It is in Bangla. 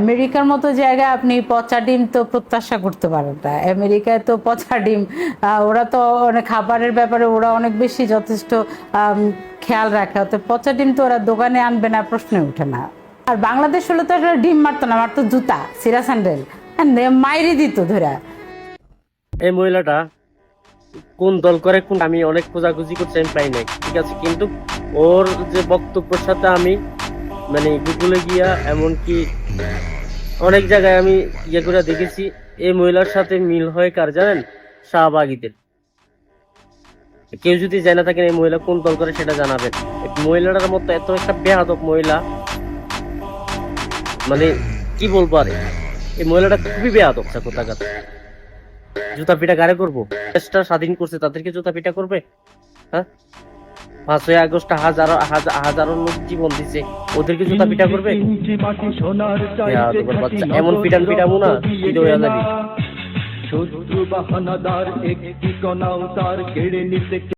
আমেরিকার মতো জায়গায় আপনি পচা ডিম তো প্রত্যাশা করতে পারেন না। আমেরিকায় তো পচা ডিম, ওরা তো অনেক খাবারের ব্যাপারে ওরা অনেক বেশি যথেষ্ট খেয়াল রাখে, অত পচা ডিম তো ওরা দোকানে আনবে না, প্রশ্নে ওঠে না। আর বাংলাদেশ হলে তো একটা ডিম মারতো না, মারতো জুতা, সিরা স্যান্ডেল, মাইরি দিত ধরা। এই মহিলাটা কোন দল করে কোন, আমি অনেক খোঁজাখুঁজি করছি, আমি পাই নাই, ঠিক আছে, কিন্তু ওর যে বক্তব্যের সাথে আমি মানে গুগলে গিয়া এমনকি অনেক জায়গায় আমি ইয়ে করে দেখেছি, এই মহিলার সাথে মিল হয় কার জানেন? শাহবাগীদের। কেউ যদি জানা থাকেন এই মহিলা কোন দল করে সেটা জানাবেন। এই মহিলাটার মতো এত একটা বেয়াদব মহিলা, মানে কি বলবো আর, এই মহিলাটা খুবই বেয়াদব কোথাকার। জুতা পিটা গাড়ে করবো? দেশটা স্বাধীন করছে তাদেরকে জুতা পিটা করবে? হ্যাঁ, 5ই আগস্ট হাজারো হাজারো লোক জীবন দিছে, ওদেরকে জুতা পিটা করবে? এমন পিটান পিটাবো না, পিটো হয়ে যাবি। শত্রু বাহানাদার একটি কণাও তার কেড়ে নিতে